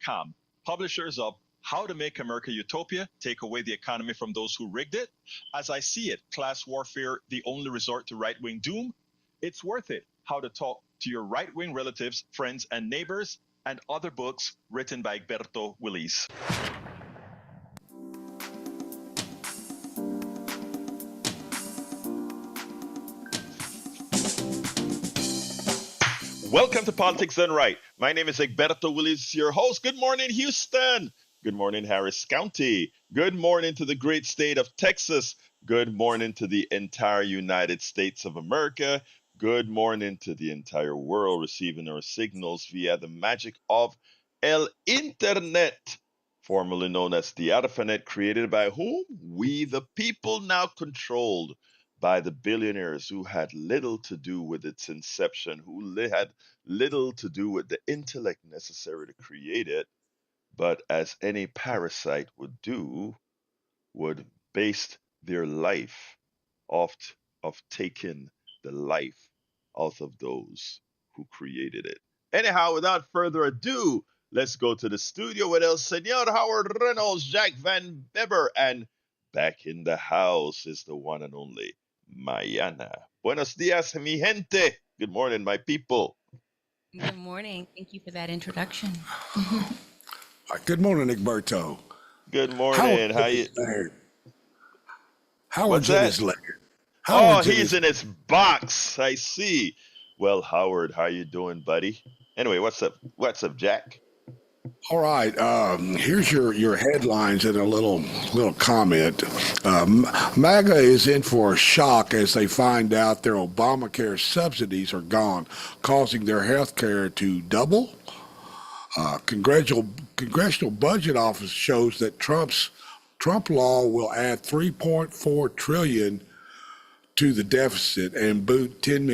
Spkr.com, publishers of How to Make America Utopia, Take Away the Economy from Those Who Rigged It, As I See It, Class Warfare, The Only Resort to Right-Wing Doom, It's Worth It, How to Talk to Your Right-Wing Relatives, Friends, and Neighbors, and other books written by Egberto Willis. Welcome to Politics Done Right. My name is Egberto Willis, your host. Good morning, Houston. Good morning, Harris County. Good morning to the great state of Texas. Good morning to the entire United States of America. Good morning to the entire world receiving our signals via the magic of El Internet, formerly known as the Alphanet, created by whom? We the people, now controlled by the billionaires who had little to do with its inception, who had little to do with the intellect necessary to create it, but as any parasite would do, would base their life off of taking the life out of those who created it. Anyhow, without further ado, let's go to the studio with El Señor Howard Reynolds, Jack Van Beber, and back in the house is the one and only Mayana. Buenos dias, mi gente. Good morning, my people. Good morning. Thank you for that introduction. Good morning, Egberto. Good morning. How you? Howard's in his lair. Oh, he's in his box. I see. Well, Howard, how you doing, buddy? Anyway, what's up? What's up, Jack? All right. Here's your headlines and a little comment. MAGA is in for a shock as they find out their Obamacare subsidies are gone, causing their health care to double. Congressional Budget Office shows that Trump law will add $3.4 trillion to the deficit and boot 10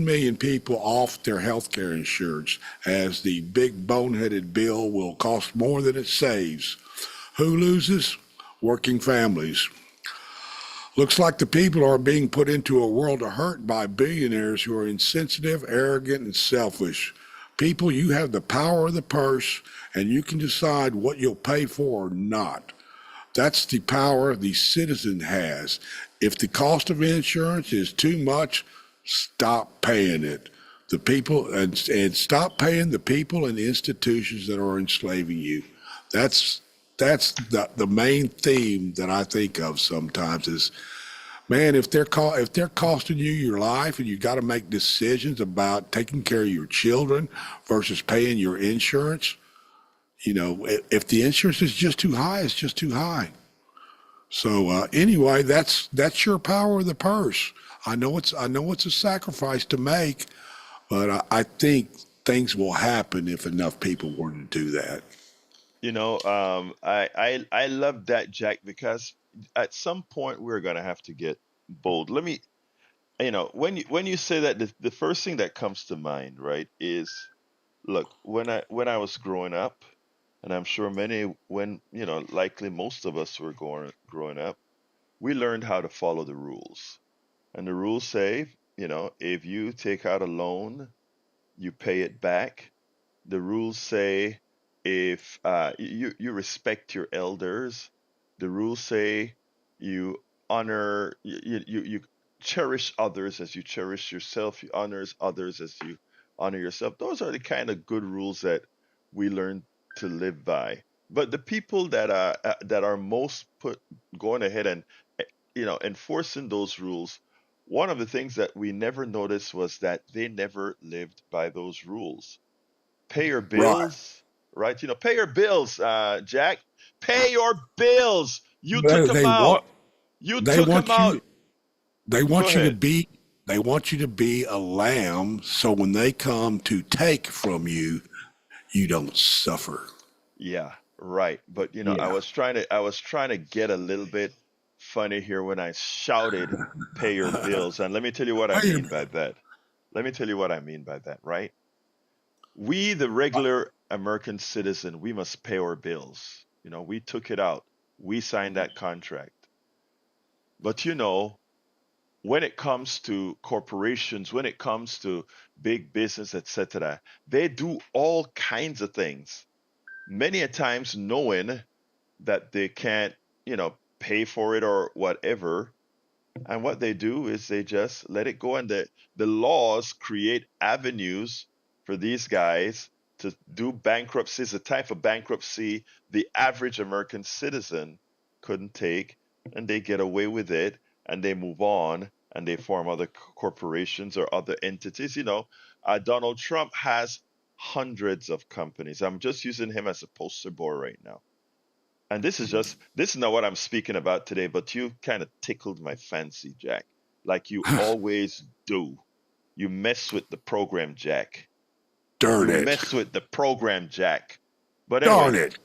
million people off their health care insurance, as the big boneheaded bill will cost more than it saves. Who loses? Working families. Looks like the people are being put into a world of hurt by billionaires who are insensitive, arrogant, and selfish. People, you have the power of the purse, and you can decide what you'll pay for or not. That's the power the citizen has. If the cost of insurance is too much, stop paying it. The people and stop paying the people and institutions that are enslaving you. That's the main theme that I think of sometimes is, man, if they're costing you your life and you got to make decisions about taking care of your children versus paying your insurance, if the insurance is just too high, it's just too high. So anyway, that's your power of the purse. I know it's a sacrifice to make, but I think things will happen if enough people were to do that. I love that, Jack, because at some point we're gonna have to get bold. Let me, when you say that, the first thing that comes to mind, right, is, look, when I was growing up, and I'm sure likely most of us were growing up, we learned how to follow the rules. And the rules say, if you take out a loan, you pay it back. The rules say if you respect your elders. The rules say you honor, you cherish others as you cherish yourself. You honor others as you honor yourself. Those are the kind of good rules that we learn to live by. But the people that are most going ahead and enforcing those rules, one of the things that we never noticed was that they never lived by those rules. Pay your bills, right? Pay your bills, Jack. Pay your bills. You took them out. You took them out. They want you to be a lamb, so when they come to take from you, you don't suffer. Yeah, right. But I was trying to get a little bit funny here when I shouted pay your bills. And let me tell you what I mean by that. Right? We, the regular American citizen, we must pay our bills. We took it out. We signed that contract. But when it comes to corporations, when it comes to big business, etc., they do all kinds of things many a times knowing that they can't, pay for it or whatever. And what they do is they just let it go, and the laws create avenues for these guys to do bankruptcies, a type of bankruptcy the average American citizen couldn't take, and they get away with it, and they move on, and they form other corporations or other entities. Donald Trump has hundreds of companies. I'm just using him as a poster boy right now. And this is not what I'm speaking about today, but you kind of tickled my fancy, Jack, like you always do. You mess with the program, Jack. Darn You it. mess with the program, Jack. But Darn anyway, it.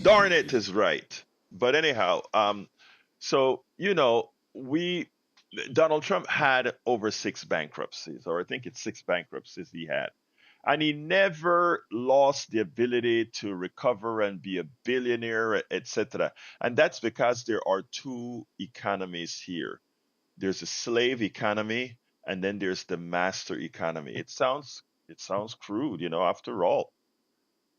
darn it is right. But anyhow, so we Donald Trump had over six bankruptcies, or I think it's six bankruptcies he had. And he never lost the ability to recover and be a billionaire, etc. And that's because there are two economies here. There's a slave economy, and then there's the master economy. It sounds crude, after all.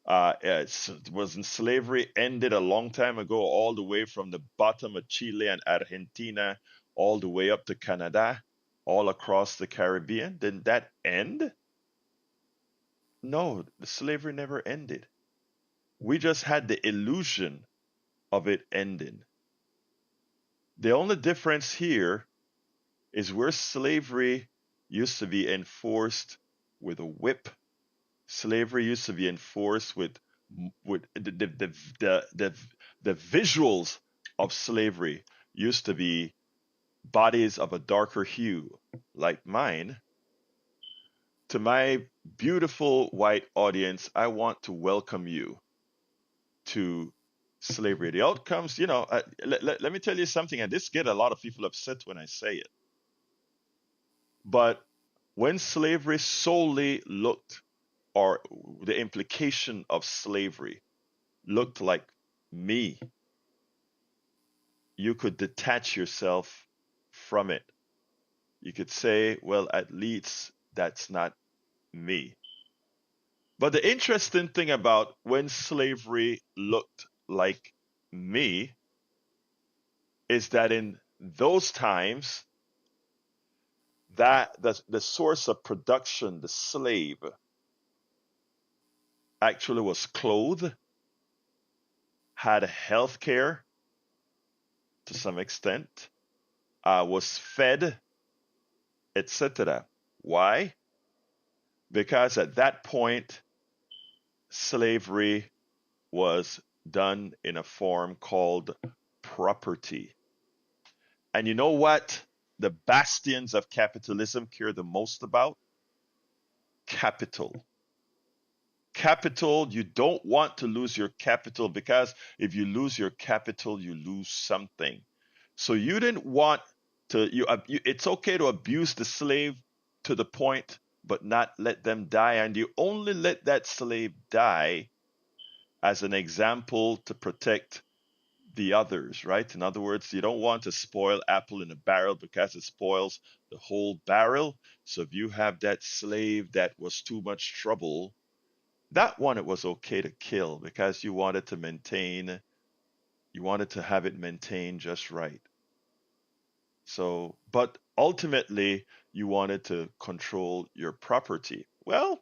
Wasn't slavery ended a long time ago, all the way from the bottom of Chile and Argentina, all the way up to Canada, all across the Caribbean? Didn't that end? No, the slavery never ended. We just had the illusion of it ending. The only difference here is where slavery used to be enforced with a whip. Slavery used to be enforced with the visuals of slavery used to be bodies of a darker hue, like mine. To my beautiful white audience, I want to welcome you to slavery. The outcomes, let me tell you something, and this get a lot of people upset when I say it. But when slavery solely looked, or the implication of slavery looked like me, you could detach yourself from it. You could say, well, at least that's not me. But the interesting thing about when slavery looked like me is that in those times, that the source of production, the slave, actually was clothed, had health care to some extent, was fed, etc. Why? Because at that point, slavery was done in a form called property. And you know what the bastions of capitalism care the most about? Capital. Capital, you don't want to lose your capital, because if you lose your capital, you lose something. So you didn't want it's okay to abuse the slave to the point, but not let them die. And you only let that slave die as an example to protect the others, right? In other words, you don't want to spoil apple in a barrel, because it spoils the whole barrel. So if you have that slave that was too much trouble, that one it was okay to kill, because you wanted to have it maintained just right. So, but ultimately, you wanted to control your property. Well,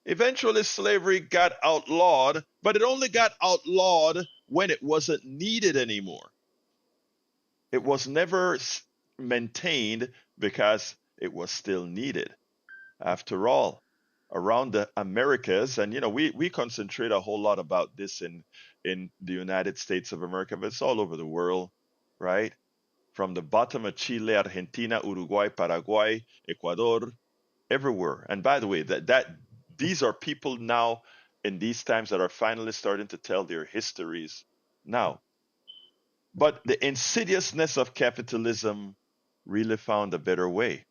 eventually slavery got outlawed, but it only got outlawed when it wasn't needed anymore. It was never maintained because it was still needed. After all, around the Americas, and we concentrate a whole lot about this in the United States of America, but it's all over the world, right? From the bottom of Chile, Argentina, Uruguay, Paraguay, Ecuador, everywhere. And by the way, that these are people now in these times that are finally starting to tell their histories now. But the insidiousness of capitalism really found a better way.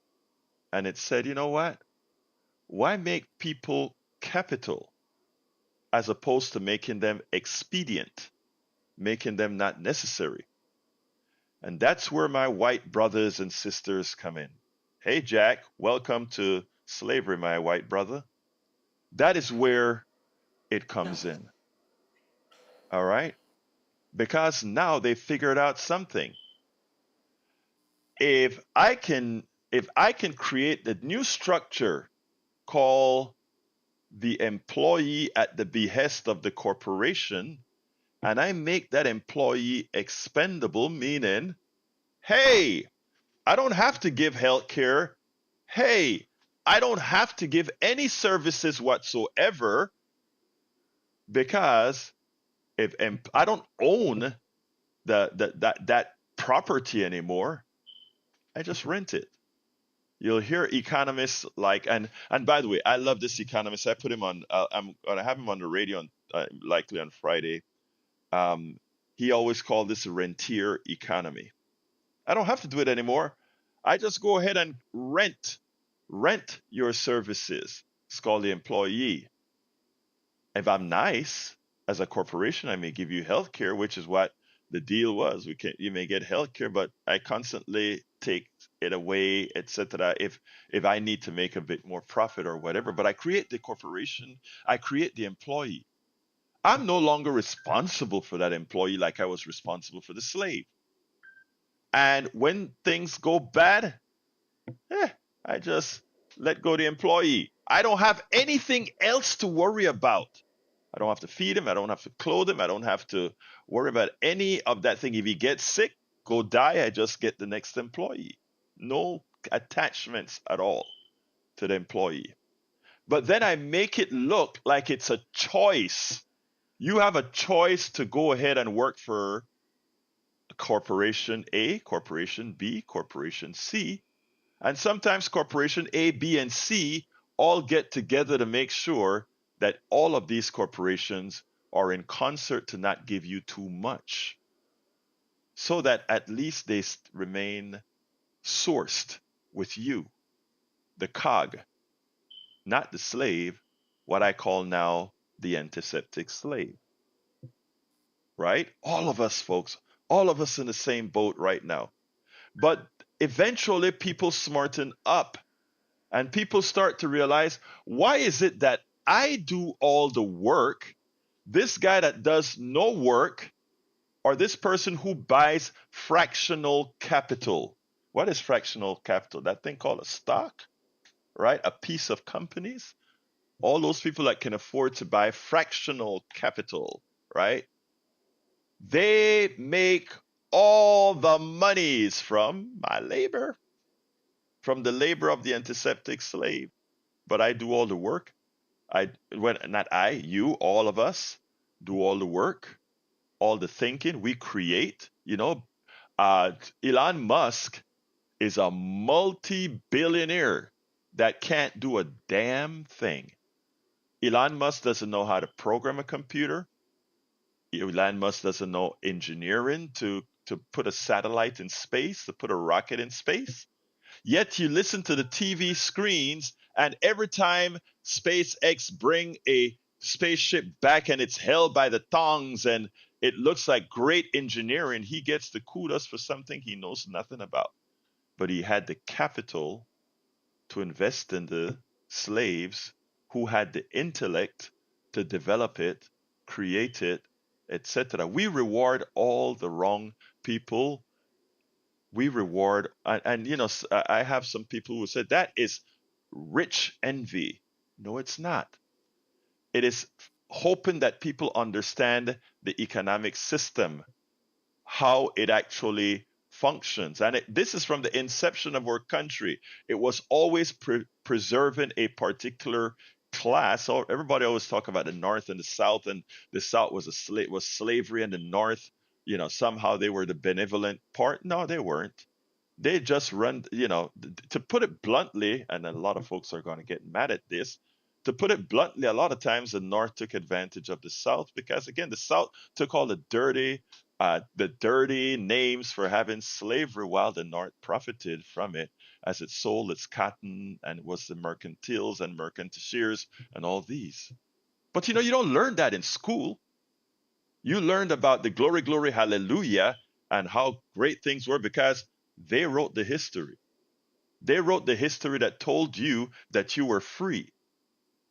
And it said, you know what? Why make people capital as opposed to making them expedient, making them not necessary? And that's where my white brothers and sisters come in. Hey, Jack, welcome to slavery, my white brother. That is where it No. comes in. All right? Because now they figured out something. If I can create the new structure called the employee at the behest of the corporation, and I make that employee expendable, meaning, hey, I don't have to give health care. Hey, I don't have to give any services whatsoever because if I don't own that property anymore, I just rent it. You'll hear economists like, and by the way, I love this economist. I put him on. I'm gonna have him on the radio on, likely on Friday. Um, he always called this a rentier economy. I don't have to do it anymore. I just go ahead and rent your services. It's called the employee. If I'm nice as a corporation, I may give you health care, which is what the deal was. You may get health care, but I constantly take it away, etc. If I need to make a bit more profit or whatever, but I create the corporation, I create the employee. I'm no longer responsible for that employee like I was responsible for the slave. And when things go bad, eh, I just let go the employee. I don't have anything else to worry about. I don't have to feed him. I don't have to clothe him. I don't have to worry about any of that thing. If he gets sick, go die, I just get the next employee. No attachments at all to the employee. But then I make it look like it's a choice. You have a choice to go ahead and work for Corporation A, Corporation B, Corporation C. And sometimes Corporation A, B, and C all get together to make sure that all of these corporations are in concert to not give you too much, so that at least they remain sourced with you, the cog, not the slave, what I call now the antiseptic slave. Right? All of us, folks, all of us in the same boat right now. But eventually people smarten up and people start to realize, why is it that I do all the work, this guy that does no work, or this person who buys fractional capital? What is fractional capital? That thing called a stock, right? A piece of companies. All those people that can afford to buy fractional capital, right? They make all the monies from my labor, from the labor of the antiseptic slave. But I do all the work. Not I, you, all of us do all the work, all the thinking. We create. Elon Musk is a multi-billionaire that can't do a damn thing. Elon Musk doesn't know how to program a computer. Elon Musk doesn't know engineering to put a satellite in space, to put a rocket in space. Yet you listen to the TV screens, and every time SpaceX bring a spaceship back and it's held by the thongs and it looks like great engineering, he gets the kudos for something he knows nothing about. But he had the capital to invest in the slaves who had the intellect to develop it, create it, etc. We reward all the wrong people. We reward, and I have some people who said that is rich envy. No, it's not. It is hoping that people understand the economic system, how it actually functions. And this is from the inception of our country. It was always preserving a particular class. So everybody always talk about the North and the South was slavery, and the North, somehow they were the benevolent part. No, they weren't. They just run, to put it bluntly, and a lot of folks are going to get mad at this. To put it bluntly, a lot of times the North took advantage of the South because, again, the South took all the dirty names for having slavery, while the North profited from it as it sold its cotton and was the mercantiles and mercantiles and all these. But you don't learn that in school. You learned about the glory, glory, hallelujah, and how great things were because they wrote the history. They wrote the history that told you that you were free.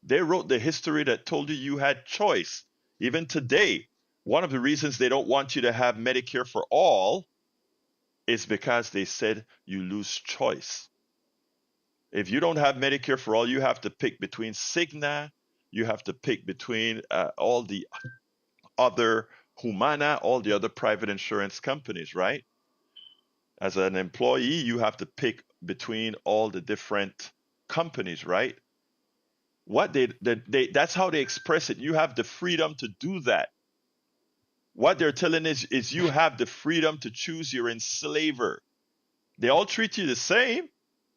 They wrote the history that told you you had choice. Even today, One of the reasons they don't want you to have Medicare for all is because they said you lose choice. If you don't have Medicare for all, you have to pick between Cigna, you have to pick between all the other Humana, all the other private insurance companies, right? As an employee, you have to pick between all the different companies, right? What that's how they express it. You have the freedom to do that. What they're telling is you have the freedom to choose your enslaver. They all treat you the same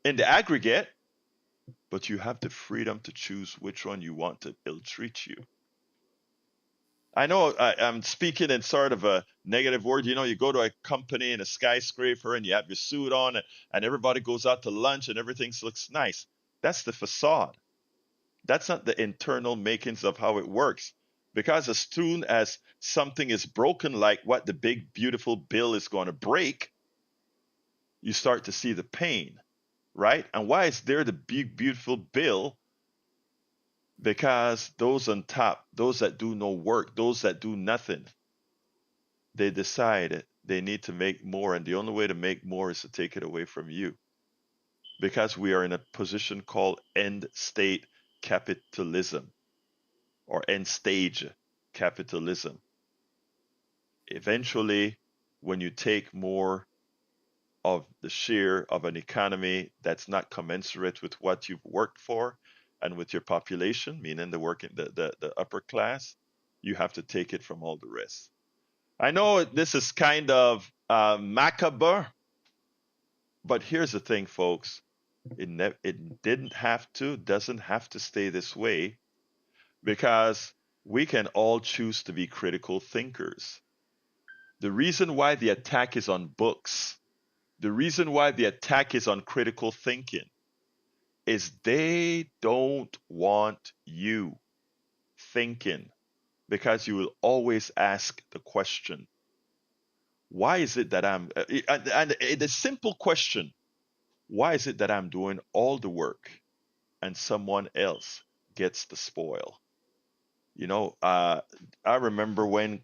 in the aggregate, but you have the freedom to choose which one you want to ill treat you. I know I'm speaking in sort of a negative word. You know, you go to a company in a skyscraper and you have your suit on, and everybody goes out to lunch and everything looks nice. That's the facade. That's not the internal makings of how it works. Because as soon as something is broken, like what the big, beautiful bill is going to break, you start to see the pain, right? And why is there the big, beautiful bill? Because those on top, those that do no work, those that do nothing, they decide they need to make more. And the only way to make more is to take it away from you. Because we are in a position called end state capitalism or end stage capitalism. Eventually, when you take more of the share of an economy that's not commensurate with what you've worked for and with your population, meaning the upper class, you have to take it from all the rest. I know this is kind of macabre, but here's the thing, folks. It doesn't have to stay this way, because we can all choose to be critical thinkers. The reason why the attack is on books, the reason why the attack is on critical thinking, is they don't want you thinking, because you will always ask the question, why is it that and the simple question, why is it that I'm doing all the work and someone else gets the spoil? You know, I remember when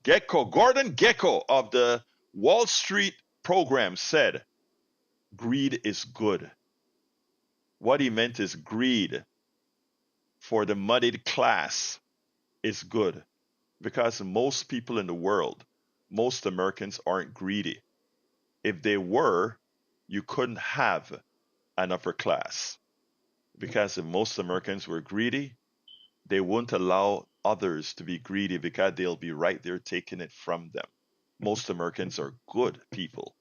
Gordon Gekko of the Wall Street program said, greed is good. What he meant is greed for the muddied class is good, because most people in the world, most Americans aren't greedy. If they were, you couldn't have an upper class, because if most Americans were greedy, they wouldn't allow others to be greedy, because they'll be right there taking it from them. Most Americans are good people.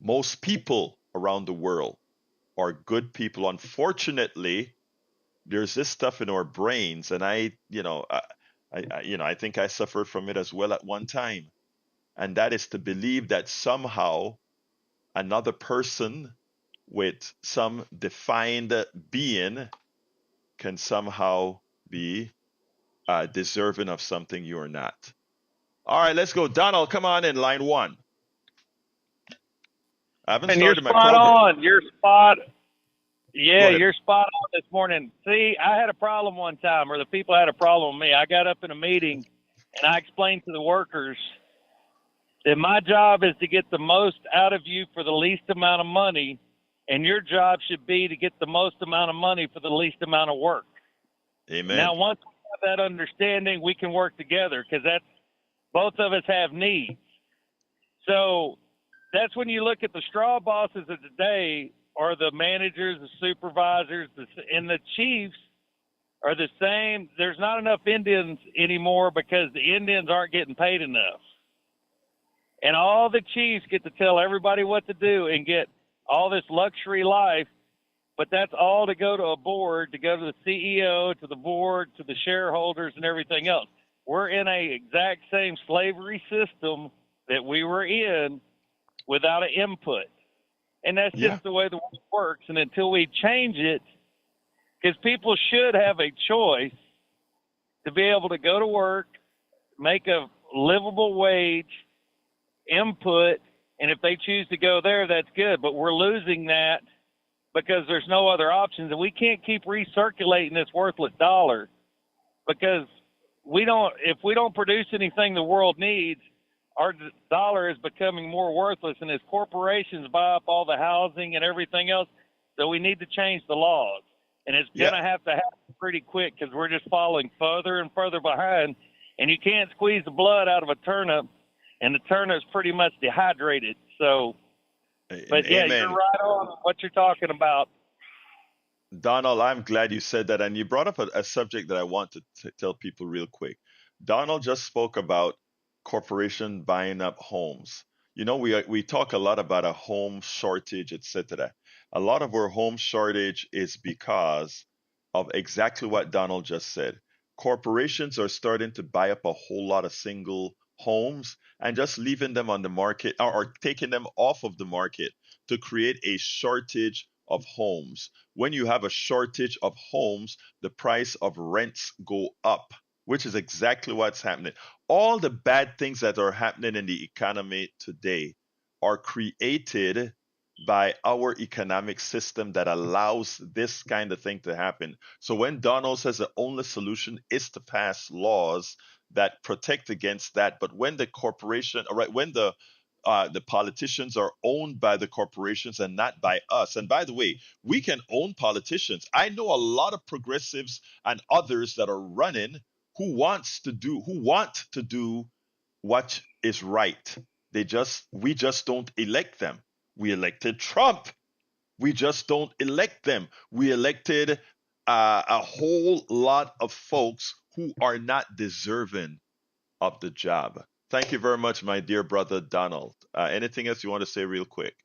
Most people around the world are good people. Unfortunately, there's this stuff in our brains, and I think I suffered from it as well at one time, and that is to believe that somehow another person with some defined being can somehow be deserving of something you are not. All right, let's go. Donald, come on in, line one. I haven't And you're started my spot call, but on. go ahead. You're spot on this morning. See, I had a problem one time, or the people had a problem with me. I got up in a meeting and I explained to the workers that my job is to get the most out of you for the least amount of money, and your job should be to get the most amount of money for the least amount of work. Amen. Now, once we have that understanding, we can work together, because that's both of us have needs. So that's when you look at the straw bosses of today, or the managers, the supervisors, and the chiefs are the same. There's not enough Indians anymore because the Indians aren't getting paid enough. And all the chiefs get to tell everybody what to do and get all this luxury life, but that's all to go to a board, to go to the CEO, to the board, to the shareholders, and everything else. We're in a exact same slavery system that we were in without an input. And that's just the way the world works. And until we change it, because people should have a choice to be able to go to work, make a livable wage, input, and if they choose to go there, that's good. But we're losing that because there's no other options. And we can't keep recirculating this worthless dollar, because if we don't produce anything the world needs, our dollar is becoming more worthless, and as corporations buy up all the housing and everything else, so we need to change the laws. And it's Yeah. going to have to happen pretty quick because we're just falling further and further behind, and you can't squeeze the blood out of a turnip, and the turnip's pretty much dehydrated. So, but yeah, Amen. you're right on what you're talking about. Donald, I'm glad you said that. And you brought up a subject that I want to tell people real quick. Donald just spoke about corporation buying up homes. You know, we talk a lot about a home shortage, etc. A lot of our home shortage is because of exactly what Donald just said. Corporations are starting to buy up a whole lot of single homes and just leaving them on the market, or taking them off of the market to create a shortage of homes. When you have a shortage of homes, the price of rents go up, which is exactly what's happening. All the bad things that are happening in the economy today are created by our economic system that allows this kind of thing to happen. So when Donald says the only solution is to pass laws that protect against that, but when the corporation, all right, when the politicians are owned by the corporations and not by us. And by the way, we can own politicians. I know a lot of progressives and others that are running who want to do what is right. We just don't elect them. We elected Trump. We just don't elect them. We elected a whole lot of folks who are not deserving of the job. Thank you very much, my dear brother Donald. Anything else you want to say, real quick?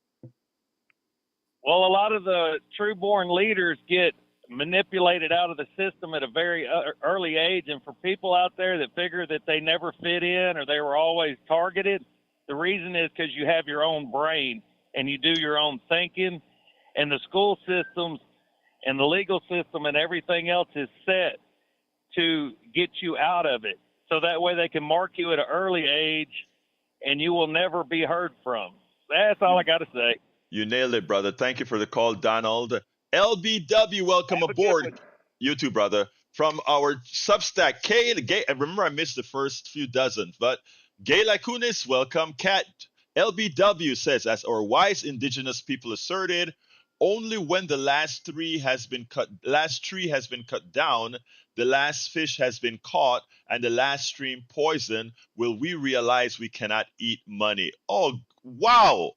Well, a lot of the true-born leaders get manipulated out of the system at a very early age, and for people out there that figure that they never fit in or they were always targeted, the reason is because you have your own brain and you do your own thinking, and the school systems and the legal system and everything else is set to get you out of it. So that way they can mark you at an early age and you will never be heard from. That's all I got to say. You nailed it, brother. Thank you for the call, Donald. LBW, welcome Have a good aboard. one. You too, brother. From our Substack, Gay, and remember I missed the first few dozen, but Gay Lacunis, welcome. Cat LBW says, as our wise indigenous people asserted, only when the last tree has been cut down, the last fish has been caught, and the last stream poisoned, will we realize we cannot eat money. Oh, wow.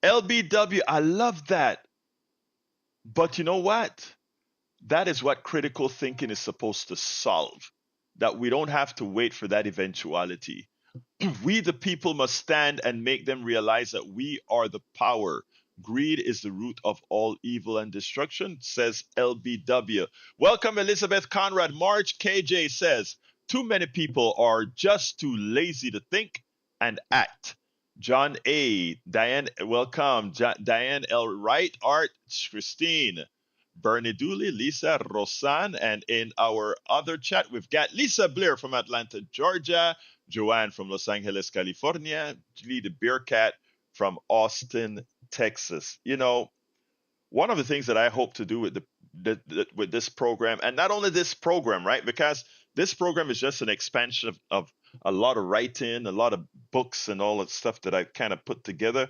LBW, I love that. But you know what? That is what critical thinking is supposed to solve. That we don't have to wait for that eventuality. We, the people, must stand and make them realize that we are the power. Greed is the root of all evil and destruction, says LBW. Welcome, Elizabeth Conrad. March KJ says, too many people are just too lazy to think and act. John A. Diane, welcome. Diane L. Wright, Art, Christine, Bernie Dooley, Lisa, Rosan, and in our other chat, we've got Lisa Blair from Atlanta, Georgia, Joanne from Los Angeles, California, Julie the Bearcat from Austin, Texas. You know, one of the things that I hope to do with with this program, and not only this program, right? Because this program is just an expansion of a lot of writing, a lot of books, and all that stuff that I kind of put together.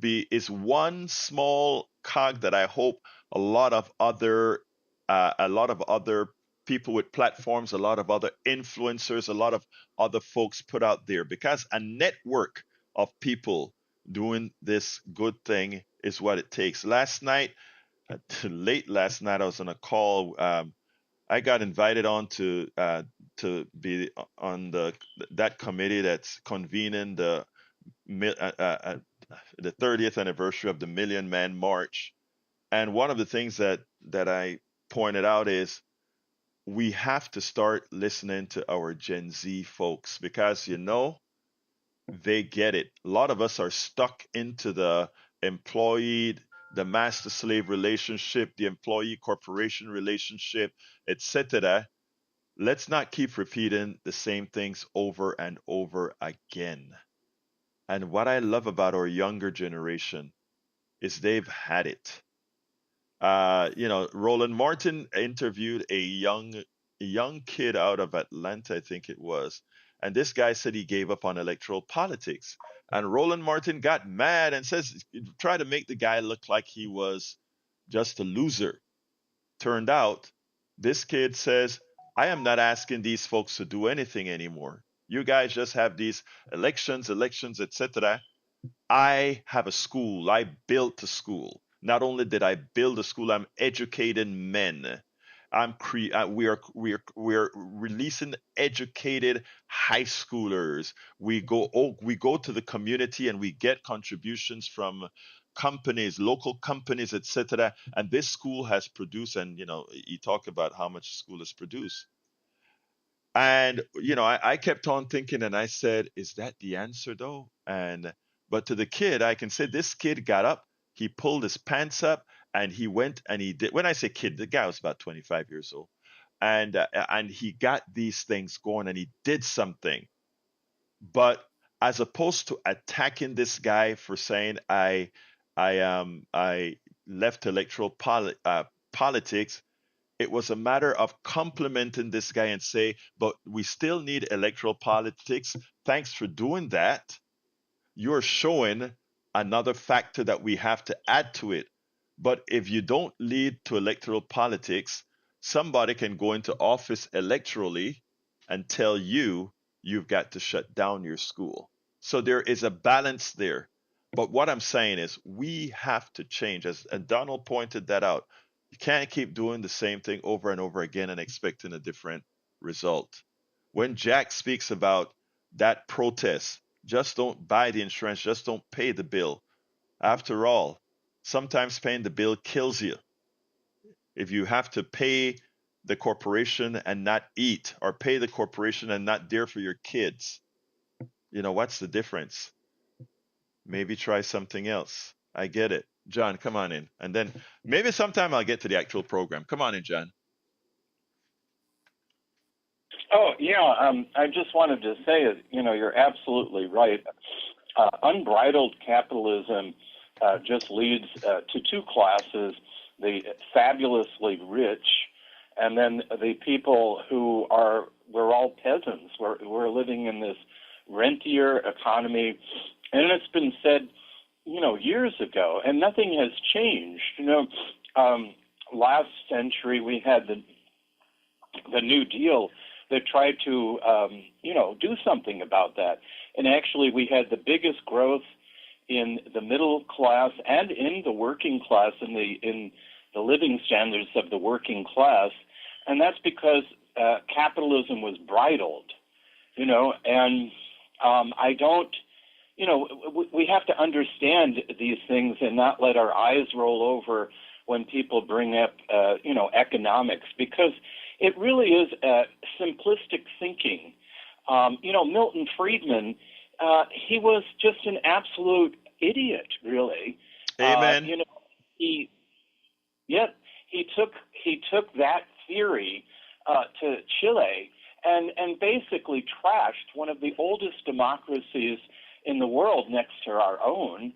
Is one small cog that I hope a lot of other people with platforms, a lot of other influencers, a lot of other folks put out there, because a network of people doing this good thing is what it takes. Late last night, I was on a call. I got invited on to be on that committee that's convening the 30th anniversary of the Million Man March. And one of the things that I pointed out is we have to start listening to our Gen Z folks, because they get it. A lot of us are stuck into the master slave relationship, the employee corporation relationship, etc. Let's not keep repeating the same things over and over again. And what I love about our younger generation is they've had it. Roland Martin interviewed a young a young kid out of Atlanta, I think it was, and this guy said he gave up on electoral politics. And Roland Martin got mad and says, try to make the guy look like he was just a loser. Turned out, this kid says, I am not asking these folks to do anything anymore. You guys just have these elections, etc. I have a school. I built a school. Not only did I build a school, I'm educating men. We are releasing educated high schoolers. We go to the community and we get contributions from companies, local companies, etc. And this school has produced, and you talk about how much school has produced. And I kept on thinking, and I said, "Is that the answer, though?" And but to the kid, I can say this kid got up, he pulled his pants up, and he went and he did. When I say kid, the guy was about 25 years old, and he got these things going, and he did something. But as opposed to attacking this guy for saying I left politics, it was a matter of complimenting this guy and say, but we still need electoral politics. Thanks for doing that. You're showing another factor that we have to add to it. But if you don't lead to electoral politics, somebody can go into office electorally and tell you you've got to shut down your school. So there is a balance there. But what I'm saying is we have to change, as and Donald pointed that out. You can't keep doing the same thing over and over again and expecting a different result. When Jack speaks about that protest, just don't buy the insurance, just don't pay the bill. After all, sometimes paying the bill kills you. If you have to pay the corporation and not eat, or pay the corporation and not there for your kids, what's the difference? Maybe try something else. I get it. John, come on in. And then maybe sometime I'll get to the actual program. Come on in, John. Oh, I just wanted to say, you're absolutely right. Unbridled capitalism just leads to two classes: the fabulously rich, and then the people we're all peasants. We're living in this rentier economy, and it's been said, years ago, and nothing has changed. Last century we had the New Deal that tried to, do something about that. And actually, we had the biggest growth in the middle class and in the working class, in the living standards of the working class, and that's because capitalism was bridled, and I don't. We have to understand these things and not let our eyes roll over when people bring up, economics, because it really is simplistic thinking. Milton Friedman, he was just an absolute idiot, really. Amen. He took that theory to Chile and basically trashed one of the oldest democracies in the world next to our own.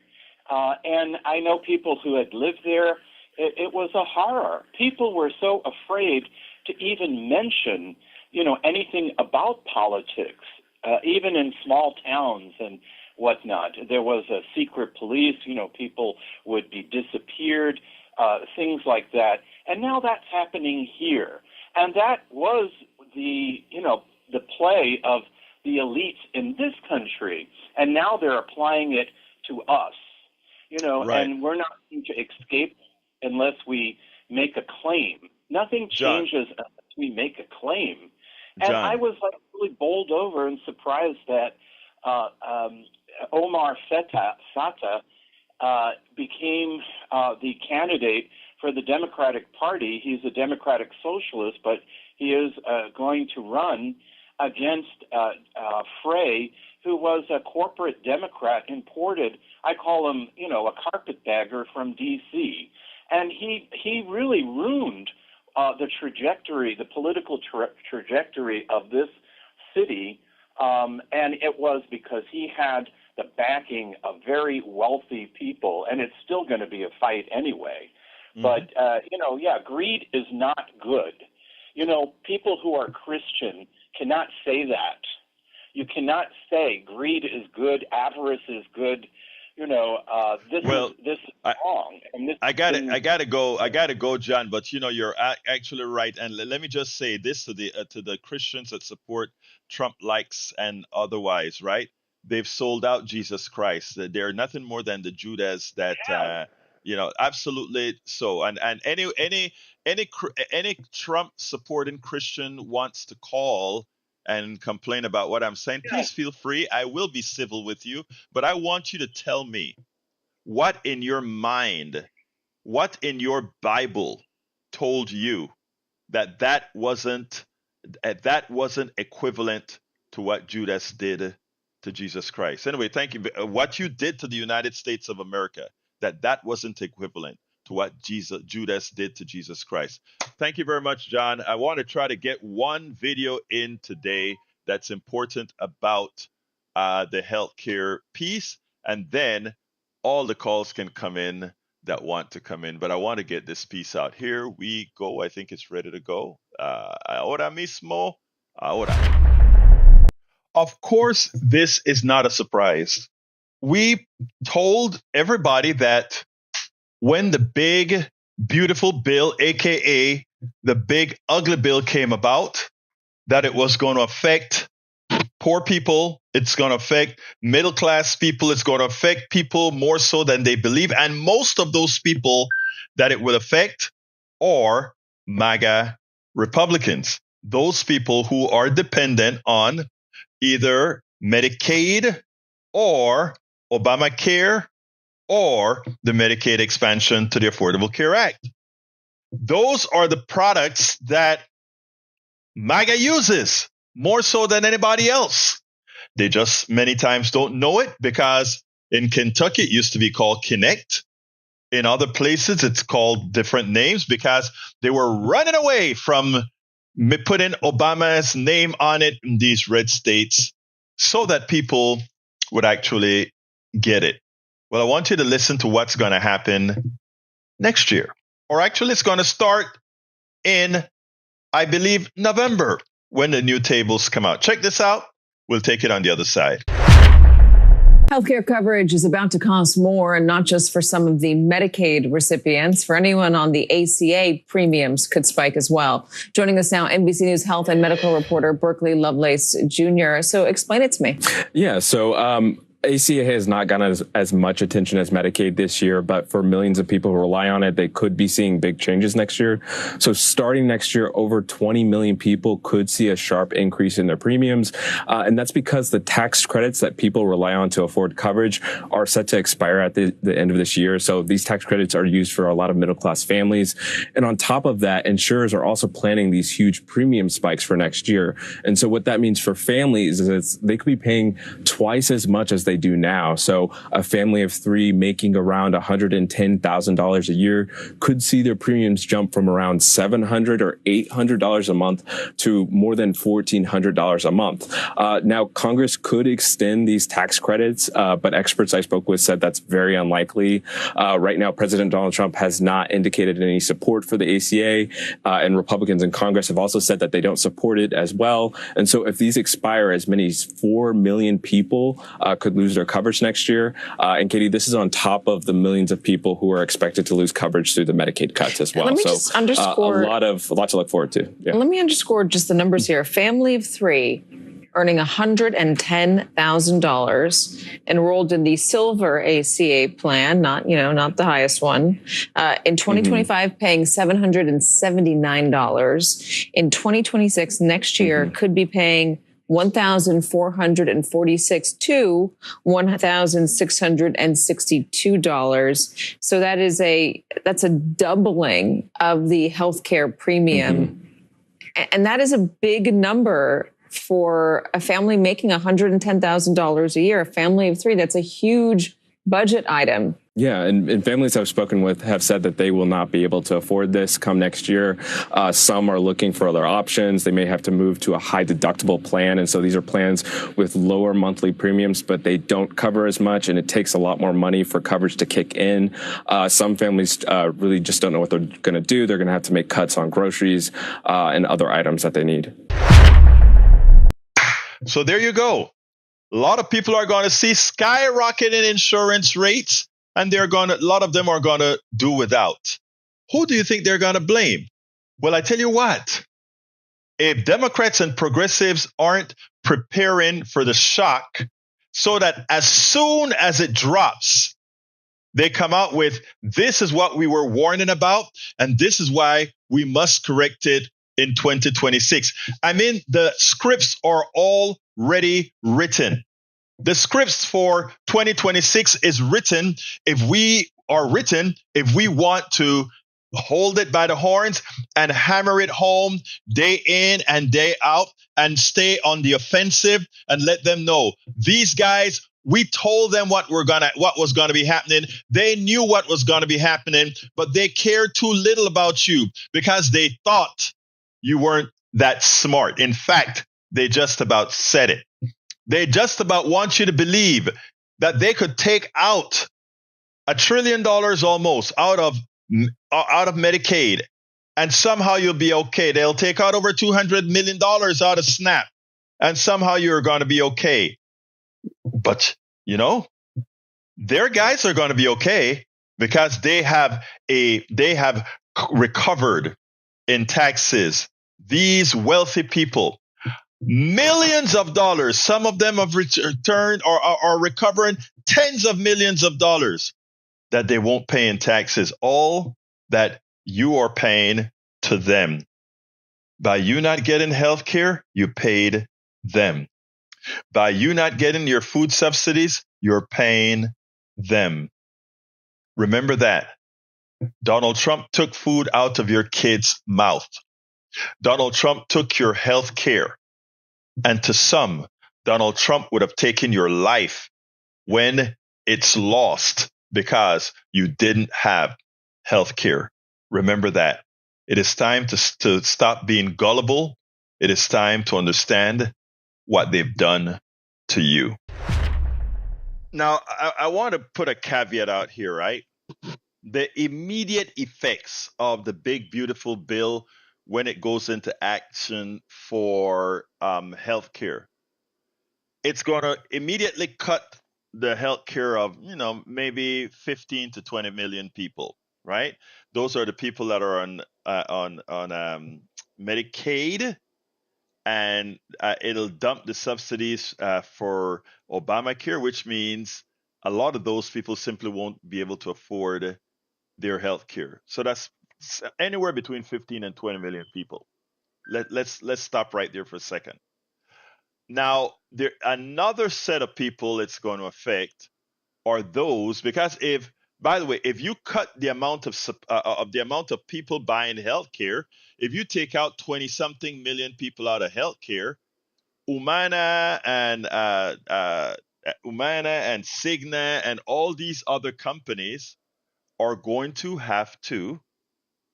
And I know people who had lived there. It was a horror. People were so afraid to even mention, anything about politics, even in small towns and whatnot. There was a secret police, people would be disappeared, things like that. And now that's happening here. And that was the play of the elites in this country. And now they're applying it to us, Right. and we're not going to escape unless we make a claim. Nothing John. changes unless we make a claim. And John. I was really bowled over and surprised that Omar Sata became the candidate for the Democratic Party. He's a Democratic socialist, but he is going to run against Frey, who was a corporate Democrat imported. I call him, a carpetbagger from D.C. And he really ruined the political trajectory of this city, and it was because he had the backing of very wealthy people, and it's still going to be a fight anyway. Mhm. But, greed is not good. You know, people who are Christian cannot say that. You cannot say greed is good, avarice is good. You know, Well, this is I, wrong, and this I has got it. been I gotta go, John. But you know, you're actually right. And let me just say this to the Christians that support Trump likes and otherwise, right? They've sold out Jesus Christ. They're nothing more than the Judas that yeah, absolutely so. And any Trump supporting Christian wants to call and complain about what I'm saying, yeah, please feel free. I will be civil with you, but I want you to tell me what in your mind, what in your Bible told you that that wasn't equivalent to what Judas did to Jesus Christ. Anyway, thank you. What you did to the United States of America, that wasn't equivalent to what Judas did to Jesus Christ. Thank you very much, John. I want to try to get one video in today that's important about the healthcare piece, and then all the calls can come in that want to come in. But I want to get this piece out. Here we go. I think it's ready to go. Ahora mismo. Ahora. Of course, this is not a surprise. We told everybody that when the big, beautiful bill, aka the big, ugly bill came about, that it was going to affect poor people, it's going to affect middle class people, it's going to affect people more so than they believe. And most of those people that it will affect are MAGA Republicans, those people who are dependent on either Medicaid or Obamacare or the Medicaid expansion to the Affordable Care Act. Those are the products that MAGA uses more so than anybody else. They just many times don't know it because in Kentucky it used to be called Connect. In other places it's called different names because they were running away from putting Obama's name on it in these red states so that people would actually get it. Well, I want you to listen to what's going to happen next year. Or actually, it's going to start in, I believe, November when the new tables come out. Check this out. We'll take it on the other side. Healthcare coverage is about to cost more, and not just for some of the Medicaid recipients. For anyone on the ACA, premiums could spike as well. Joining us now, NBC News health and medical reporter Berkeley Lovelace Jr. So explain it to me. Yeah, so ACA has not gotten as much attention as Medicaid this year, but for millions of people who rely on it, they could be seeing big changes next year. So starting next year, over 20 million people could see a sharp increase in their premiums. And that's because the tax credits that people rely on to afford coverage are set to expire at the end of this year. So these tax credits are used for a lot of middle class families. And on top of that, insurers are also planning these huge premium spikes for next year. And so what that means for families is they could be paying twice as much as they do now. So a family of three making around $110,000 a year could see their premiums jump from around $700 or $800 a month to more than $1,400 a month. Now, Congress could extend these tax credits, but experts I spoke with said that's very unlikely. Right now, President Donald Trump has not indicated any support for the ACA, and Republicans in Congress have also said that they don't support it as well. And so if these expire, as many as 4 million people could lose their coverage next year. And Katie, this is on top of the millions of people who are expected to lose coverage through the Medicaid cuts as well. Let me just underscore a lot to look forward to. Yeah. Let me underscore just the numbers here. A family of three earning $110,000 enrolled in the Silver ACA plan, not the highest one. In 2025, paying $779. In 2026, next year, could be paying $1,446 to $1,662. So that's a doubling of the healthcare premium. And that is a big number for a family making $110,000 a year, a family of three. That's a huge budget item. Yeah, and families I've spoken with have said that they will not be able to afford this come next year. Some are looking for other options. They may have to move to a high deductible plan. And so these are plans with lower monthly premiums, but they don't cover as much, and it takes a lot more money for coverage to kick in. Some families really just don't know what they're going to do. They're going to have to make cuts on groceries and other items that they need. So there you go. A lot of people are going to see skyrocketing insurance rates, and a lot of them are going to do without. Who do you think they're going to blame? Well, I tell you what, if Democrats and progressives aren't preparing for the shock so that as soon as it drops, they come out with, this is what we were warning about, and this is why we must correct it in 2026. I mean, the scripts are already written. The scripts for 2026 is written if we want to hold it by the horns and hammer it home day in and day out and stay on the offensive and let them know, these guys, we told them what was gonna be happening. They knew what was gonna be happening, but they cared too little about you because they thought you weren't that smart. In fact, they just about said it. They just about want you to believe that they could take out $1 trillion almost out of Medicaid, and somehow you'll be okay. They'll take out over $200 million out of SNAP, and somehow you're going to be okay. But, their guys are going to be okay because they have recovered in taxes. These wealthy people, millions of dollars. Some of them have returned or are recovering tens of millions of dollars that they won't pay in taxes. All that you are paying to them. By you not getting health care, you paid them. By you not getting your food subsidies, you're paying them. Remember that. Donald Trump took food out of your kids' mouth. Donald Trump took your health care. And to some, Donald Trump would have taken your life when it's lost because you didn't have health care. Remember that. It is time to stop being gullible. It is time to understand what they've done to you. Now, I want to put a caveat out here, right? The immediate effects of the big, beautiful bill when it goes into action for healthcare, it's going to immediately cut the healthcare of maybe 15 to 20 million people, right? Those are the people that are on Medicaid, and it'll dump the subsidies for Obamacare, which means a lot of those people simply won't be able to afford their health care. So that's anywhere between 15 and 20 million people. Let's stop right there for a second. Now, another set of people it's going to affect are those, because by the way, if you cut the amount of people buying healthcare, if you take out 20-something million people out of healthcare, Humana and Cigna and all these other companies are going to have to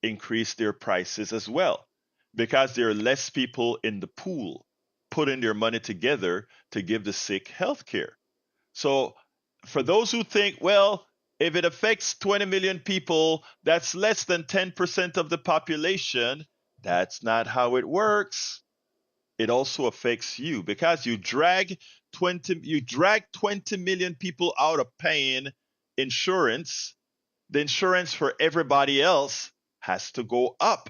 increase their prices as well, because there are less people in the pool putting their money together to give the sick health care. So for those who think, well, if it affects 20 million people, that's less than 10% of the population, that's not how it works. It also affects you, because you drag 20 million people out of paying insurance. The insurance for everybody else has to go up,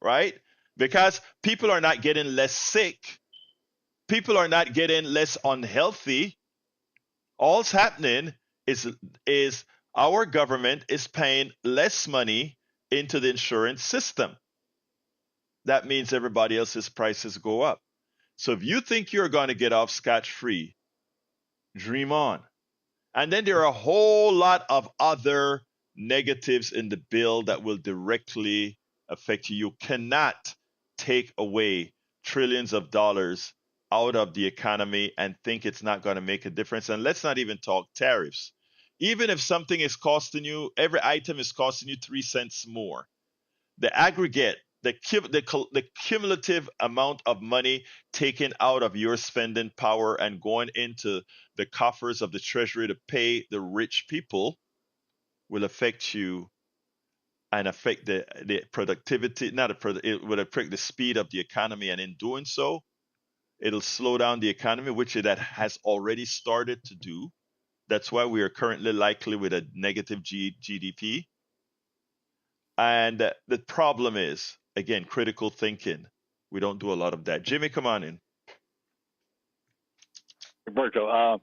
right? Because people are not getting less sick. People are not getting less unhealthy. All's happening is our government is paying less money into the insurance system. That means everybody else's prices go up. So if you think you're going to get off scot-free, dream on. And then there are a whole lot of other negatives in the bill that will directly affect you. You cannot take away trillions of dollars out of the economy and think it's not going to make a difference. And let's not even talk tariffs. Even if something is costing you, every item is costing you 3 cents more. The aggregate, the cumulative amount of money taken out of your spending power and going into the coffers of the treasury to pay the rich people will affect you and affect the productivity, not a product, it will affect the speed of the economy. And in doing so, it'll slow down the economy, which it has already started to do. That's why we are currently likely with a negative GDP. And the problem is, again, critical thinking. We don't do a lot of that. Jimmy, come on in. Roberto,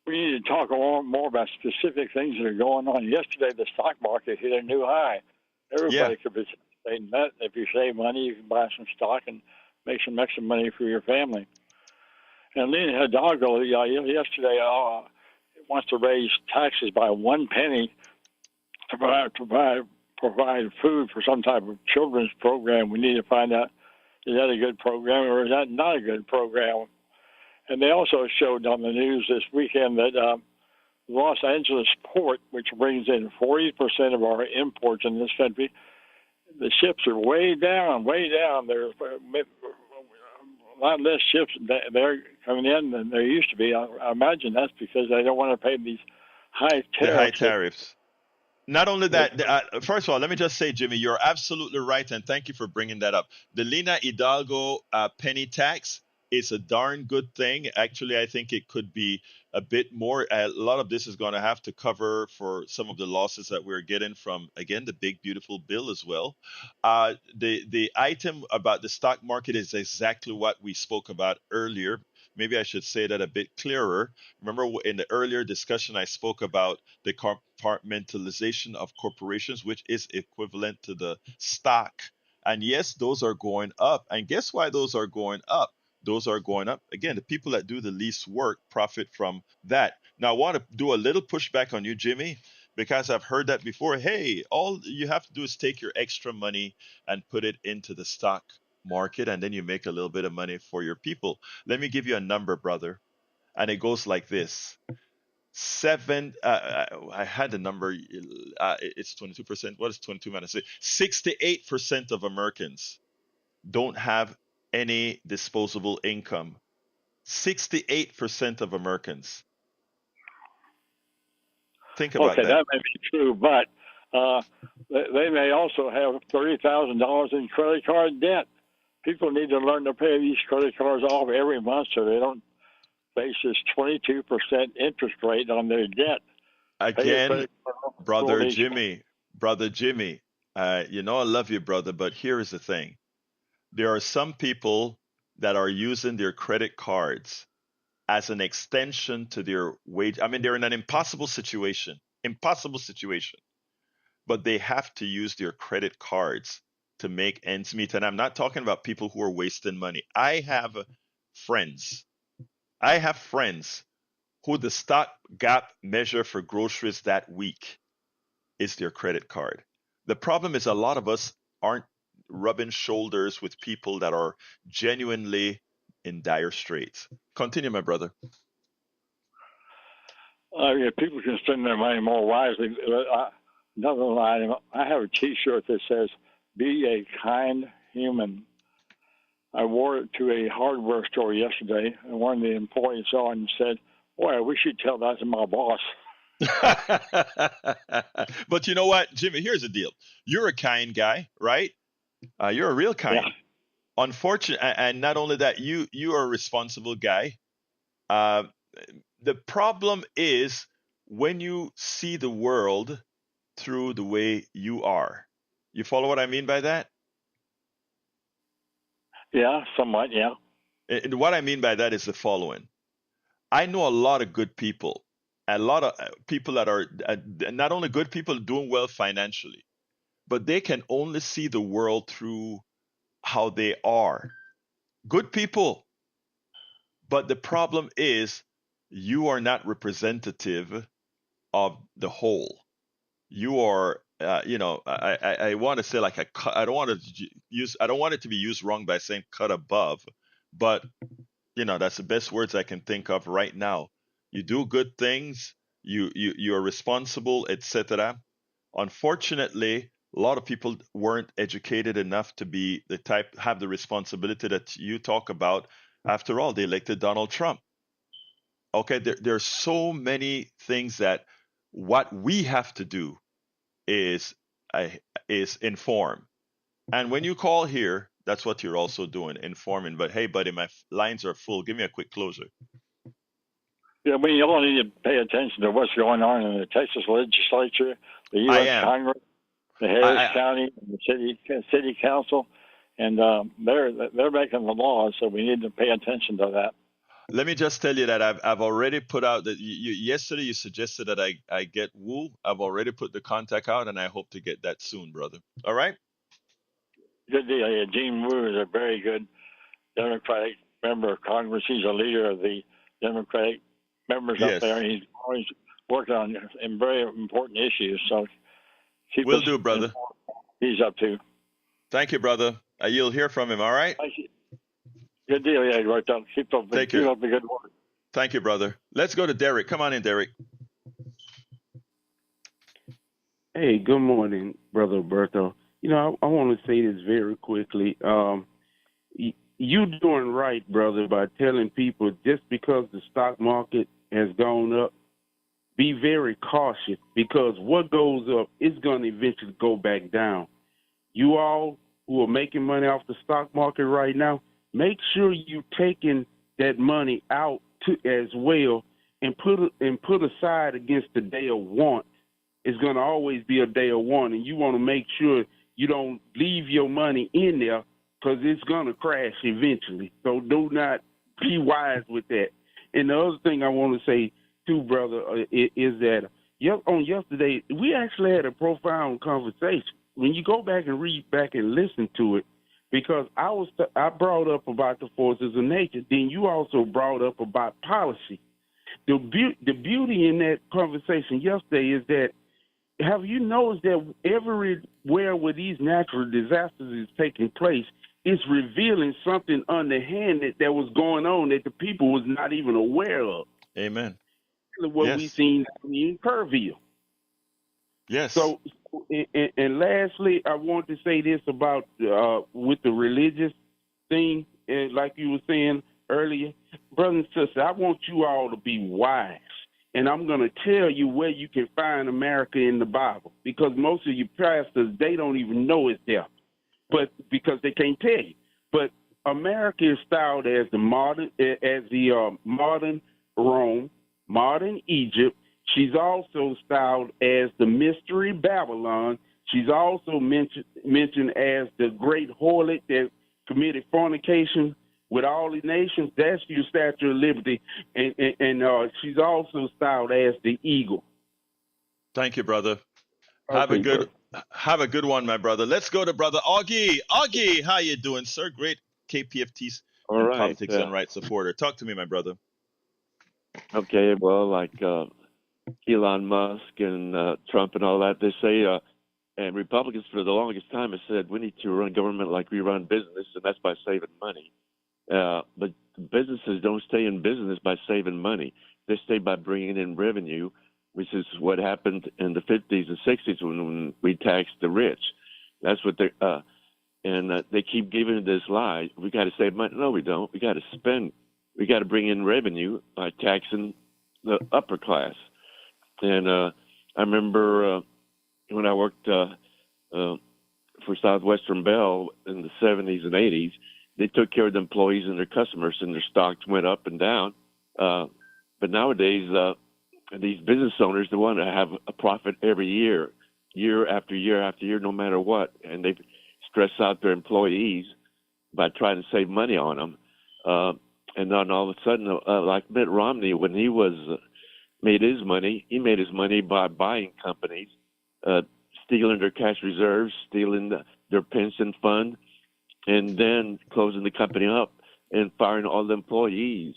we need to talk a lot more about specific things that are going on. Yesterday, the stock market hit a new high. Everybody could be saying that. If you save money, you can buy some stock and make some extra money for your family. And Lena Hidalgo yesterday wants to raise taxes by 1 penny to provide food for some type of children's program. We need to find out, is that a good program or is that not a good program? And they also showed on the news this weekend that Los Angeles port, which brings in 40% of our imports in this country, the ships are way down. There's a lot less ships there coming in than there used to be. I imagine that's because they don't want to pay these high tariffs. The high tariffs. Not only that, first of all, let me just say, Jimmy, you're absolutely right, and thank you for bringing that up. The Lena Hidalgo penny tax is a darn good thing. Actually, I think it could be a bit more. A lot of this is going to have to cover for some of the losses that we're getting from, again, the big, beautiful bill as well. The item about the stock market is exactly what we spoke about earlier. Maybe I should say that a bit clearer. Remember in the earlier discussion, I spoke about the compartmentalization of corporations, which is equivalent to the stock. And yes, those are going up. And guess why those are going up? Those are going up. Again, the people that do the least work profit from that. Now, I want to do a little pushback on you, Jimmy, because I've heard that before. Hey, all you have to do is take your extra money and put it into the stock market, and then you make a little bit of money for your people. Let me give you a number, brother. And it goes like this. I had the number. It's 22%. What is 22 minus 68% of Americans don't have any disposable income. 68% of Americans. Think about that. Okay, that may be true, but they may also have $30,000 in credit card debt. People need to learn to pay these credit cards off every month so they don't face this 22% interest rate on their debt. Again, brother Jimmy, you know I love you, brother, but here is the thing. There are some people that are using their credit cards as an extension to their wage. I mean, they're in an impossible situation, but they have to use their credit cards to make ends meet. And I'm not talking about people who are wasting money. I have friends who the stopgap measure for groceries that week is their credit card. The problem is a lot of us aren't rubbing shoulders with people that are genuinely in dire straits. Continue, my brother. Yeah, people can spend their money more wisely. Another line, I have a T-shirt that says, "Be a kind human." I wore it to a hardware store yesterday, and one of the employees saw it and said, "Boy, we should tell that to my boss." But you know what, Jimmy, here's the deal. You're a kind guy, right? You're a real kind. Yeah. Unfortunately, and not only that, you are a responsible guy. The problem is when you see the world through the way you are. You follow what I mean by that? Yeah, somewhat, yeah. And what I mean by that is the following. I know a lot of good people, a lot of people that are not only good people doing well financially, but they can only see the world through how they are. Good people. But the problem is you are not representative of the whole. You are, I want to say like I don't want it to be used wrong by saying cut above, but that's the best words I can think of right now. You do good things, you are responsible, etc. Unfortunately, a lot of people weren't educated enough to be the type have the responsibility that you talk about. After all, they elected Donald Trump. Okay, there are so many things that what we have to do is uh, is inform. And when you call here, that's what you're also doing, informing. But hey, buddy, my lines are full. Give me a quick closer. Yeah, we all need to pay attention to what's going on in the Texas legislature, the I U.S. am. Congress, the Harris I County, and the city council, and they're making the laws, so we need to pay attention to that. Let me just tell you that I've already put out that yesterday you suggested that I get Woo. I've already put the contact out, and I hope to get that soon, brother. All right. Good deal. Yeah, Gene Wu is a very good Democratic member of Congress. He's a leader of the Democratic members up Yes. there, and he's always working on very important issues. So keep Will us do, brother. informed what he's up to. Thank you, brother. You'll hear from him. All right. Thank you. Good deal. Yeah, right down. Keep up the good work. Thank you, brother. Let's go to Derek. Come on in, Derek. Hey, good morning, Brother Alberto. You know, I want to say this very quickly. You doing right, brother, by telling people just because the stock market has gone up, be very cautious because what goes up is going to eventually go back down. You all who are making money off the stock market right now, make sure you're taking that money out as well and put aside against the day of want. It's going to always be a day of want, and you want to make sure you don't leave your money in there because it's going to crash eventually. So do not be wise with that. And the other thing I want to say, too, brother, is that on yesterday, we actually had a profound conversation. When you go back and read back and listen to it, because I brought up about the forces of nature, then you also brought up about policy. The beauty in that conversation yesterday is that, have you noticed that everywhere where these natural disasters is taking place, it's revealing something underhanded that was going on that the people was not even aware of. Amen. What Yes. we seen in Kerrville. Yes. So, and lastly, I want to say this about with the religious thing, like you were saying earlier, brother and sister, I want you all to be wise. And I'm going to tell you where you can find America in the Bible, because most of you pastors, they don't even know it's there, but because they can't tell you. But America is styled as the modern Rome, modern Egypt. She's also styled as the mystery Babylon. She's also mentioned as the great harlot that committed fornication with all the nations. That's your Statue of Liberty. And she's also styled as the eagle. Thank you, brother. Okay, Have a good one, my brother. Let's go to brother Augie. Augie, how you doing, sir? Great KPFT All and right. politics and rights supporter. Talk to me, my brother. Okay. Well, like Elon Musk and Trump and all that, they say, and Republicans for the longest time have said we need to run government like we run business, and that's by saving money. But businesses don't stay in business by saving money. They stay by bringing in revenue, which is what happened in the 50s and 60s when we taxed the rich. That's what they keep giving this lie. We got to save money. No, we don't. We got to spend. We got to bring in revenue by taxing the upper class. And I remember when I worked for Southwestern Bell in the 70s and 80s, they took care of the employees and their customers, and their stocks went up and down. But nowadays, these business owners, they want to have a profit every year, year after year after year, no matter what. And they stress out their employees by trying to save money on them. And then all of a sudden, like Mitt Romney, when he made his money, he made his money by buying companies, stealing their cash reserves, stealing their pension fund, and then closing the company up and firing all the employees.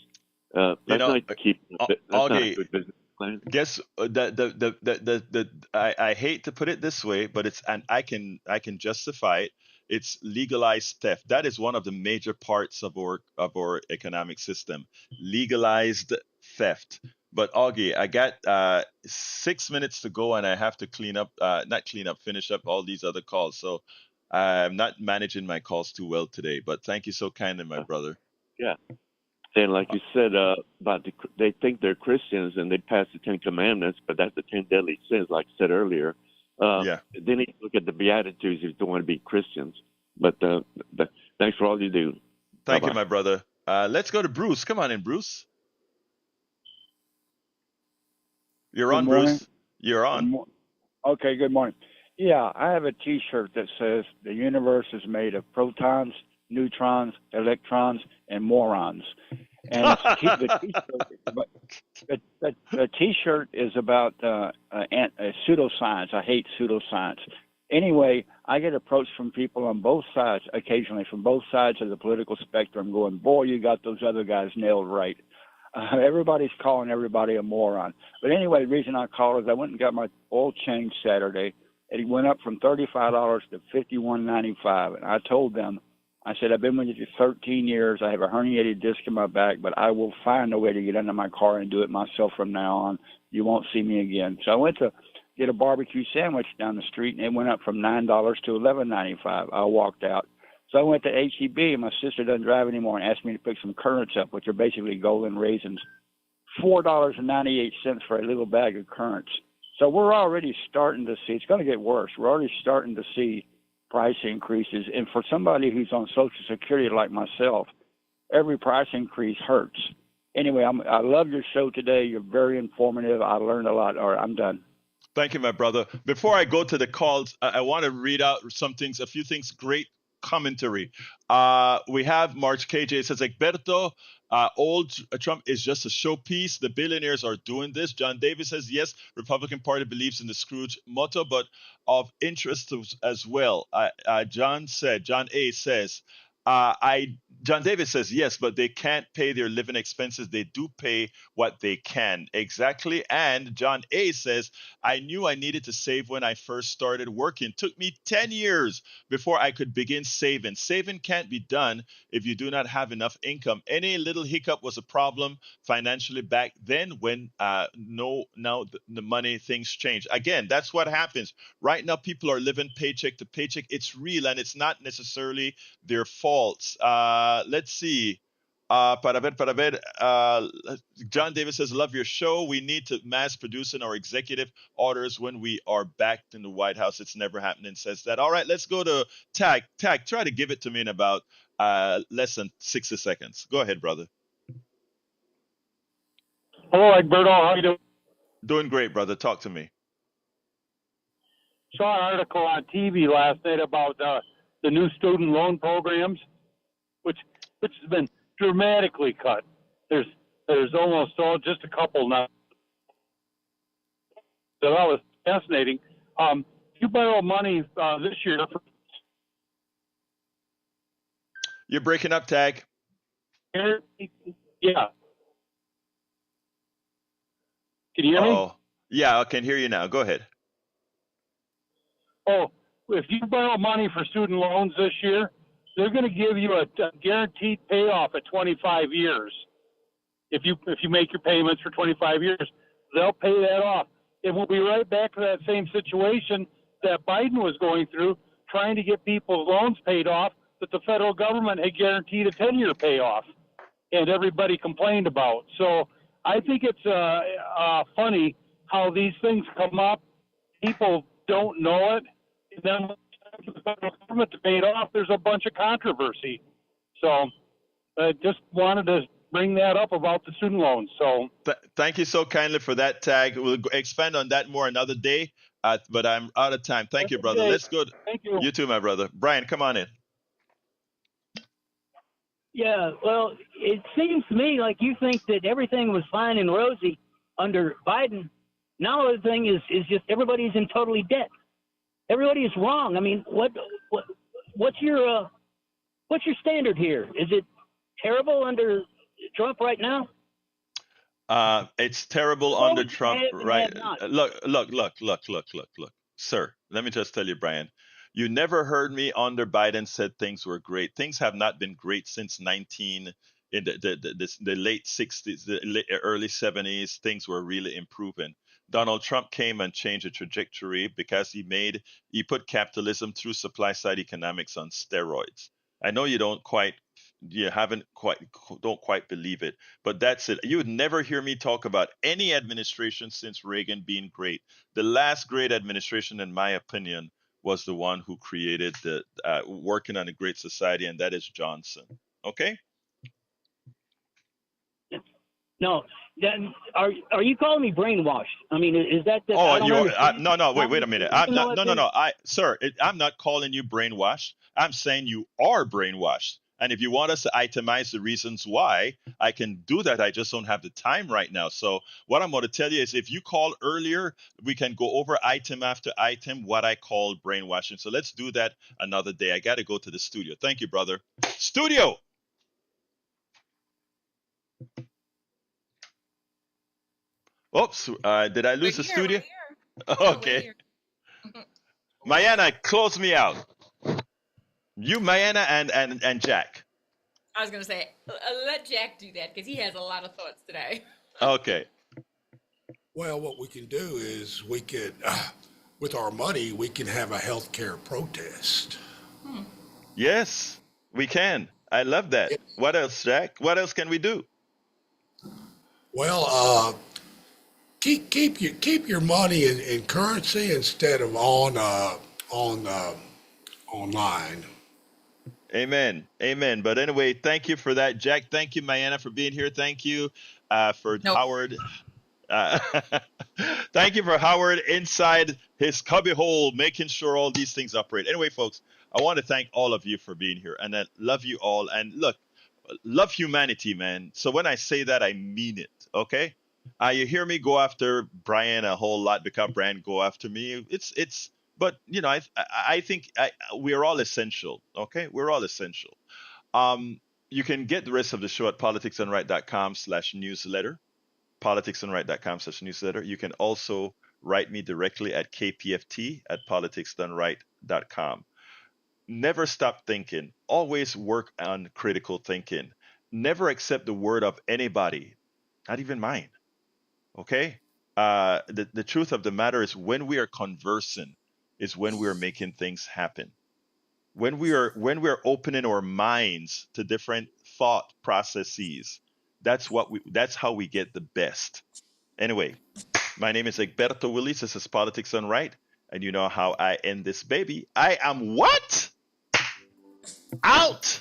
That's not not a good business plan. Guess I hate to put it this way, but I can justify it. It's legalized theft. That is one of the major parts of our economic system. Legalized theft. But Augie, I got 6 minutes to go, and I have to clean up, not clean up, finish up all these other calls. So I'm not managing my calls too well today. But thank you so kindly, my brother. Yeah. And like you said, they think they're Christians and they pass the Ten Commandments, but that's the 10 deadly sins, like I said earlier. Yeah. They need to look at the Beatitudes if they want to be Christians. But thanks for all you do. Thank Bye-bye. you, my brother. Let's go to Bruce. Come on in, Bruce. You're Good on, morning. Bruce. You're on. Okay, good morning. Yeah, I have a T-shirt that says the universe is made of protons, neutrons, electrons, and morons. And the T-shirt is about pseudoscience. I hate pseudoscience. Anyway, I get approached from people on both sides, occasionally from both sides of the political spectrum, going, "Boy, you got those other guys nailed right." Everybody's calling everybody a moron. But anyway, the reason I called is I went and got my oil changed Saturday. It went up from $35 to $51.95. And I told them, I said, I've been with you for 13 years. I have a herniated disc in my back, but I will find a way to get under my car and do it myself from now on. You won't see me again. So I went to get a barbecue sandwich down the street, and it went up from $9 to $11.95. I walked out. So I went to HEB, and my sister doesn't drive anymore, and asked me to pick some currants up, which are basically golden raisins. $4.98 for a little bag of currants. So we're already starting to see, it's going to get worse. We're already starting to see price increases. And for somebody who's on Social Security like myself, every price increase hurts. Anyway, I love your show today. You're very informative. I learned a lot. All right, I'm done. Thank you, my brother. Before I go to the calls, I want to read out a few things. Great commentary. We have March KJ says, Egberto, old Trump is just a showpiece. The billionaires are doing this. John Davis says, yes, Republican Party believes in the Scrooge motto, but of interest as well. John A says, John Davis says, yes, but they can't pay their living expenses. They do pay what they can. Exactly. And John A says, I knew I needed to save when I first started working. Took me 10 years before I could begin saving. Saving can't be done if you do not have enough income. Any little hiccup was a problem financially back then when now the money things change. Again, that's what happens. Right now, people are living paycheck to paycheck. It's real, and it's not necessarily their faults. Let's see. Para ver. John Davis says, love your show. We need to mass produce in our executive orders when we are back in the White House. It's never happening, says that. All right, let's go to Tag. Tag, try to give it to me in about less than 60 seconds. Go ahead, brother. Hello, Egberto. How you doing? Doing great, brother. Talk to me. Saw an article on TV last night about the new student loan programs, which has been dramatically cut. There's almost just a couple now. So that was fascinating. You borrow money this year. You're breaking up, Tag. Yeah. Can you hear me? Yeah, I can hear you now. Go ahead. Oh, if you borrow money for student loans this year, they're going to give you a guaranteed payoff at 25 years. If you make your payments for 25 years, they'll pay that off. And we'll be right back to that same situation that Biden was going through, trying to get people's loans paid off that the federal government had guaranteed a 10-year payoff, and everybody complained about. So I think it's funny how these things come up. People don't know it. And then when it's time for the federal government to pay it off, there's a bunch of controversy. So I just wanted to bring that up about the student loans. So thank you so kindly for that, Tag. We'll expand on that more another day, but I'm out of time. Thank you, brother. Let's go. Thank you. You too, my brother. Brian, come on in. Yeah, well, it seems to me like you think that everything was fine and rosy under Biden. Now the thing is just everybody's in totally debt. Everybody is wrong. I mean, what's your standard here? Is it terrible under Trump right now? It's terrible under Trump, right? Look, sir. Let me just tell you, Brian. You never heard me under Biden said things were great. Things have not been great since 19 in the late 60s, early 70s, things were really improving. Donald Trump came and changed the trajectory because he put capitalism through supply side economics on steroids. I know you don't quite believe it, but that's it. You would never hear me talk about any administration since Reagan being great. The last great administration, in my opinion, was the one who created the working on a great society, and that is Johnson. Okay. No, then are you calling me brainwashed? I mean, is that? Oh, I don't you're understand. no. Wait a minute. I'm You know not. what, No, no, then? no. I'm not calling you brainwashed. I'm saying you are brainwashed. And if you want us to itemize the reasons why, I can do that. I just don't have the time right now. So what I'm going to tell you is, if you call earlier, we can go over item after item what I call brainwashing. So let's do that another day. I got to go to the studio. Thank you, brother. Studio. Oops. Did I lose the studio? Okay. Mayana, close me out. You, Mayana, and Jack. I was going to say, let Jack do that because he has a lot of thoughts today. Okay. Well, what we can do is we could, with our money, we can have a healthcare protest. Yes, we can. I love that. What else, Jack? What else can we do? Well, keep your money in currency instead of online. Amen. Amen. But anyway, thank you for that, Jack. Thank you, Mayana, for being here. Thank you for Howard. Thank you for Howard inside his cubbyhole, making sure all these things operate. Anyway, folks, I want to thank all of you for being here, and I love you all. And look, love humanity, man. So when I say that, I mean it. Okay. You hear me go after Brian a whole lot because Brian go after me. But I think we are all essential. Okay, we're all essential. You can get the rest of the show at politicsdoneright.com/newsletter. politicsdoneright.com/newsletter. You can also write me directly at kpft@politicsdoneright.com. Never stop thinking. Always work on critical thinking. Never accept the word of anybody, not even mine. Okay? The truth of the matter is, when we are conversing is when we are making things happen. When we are opening our minds to different thought processes, that's how we get the best. Anyway, my name is Egberto Willis. This is Politics Done Right, and you know how I end this baby. I am what? Out.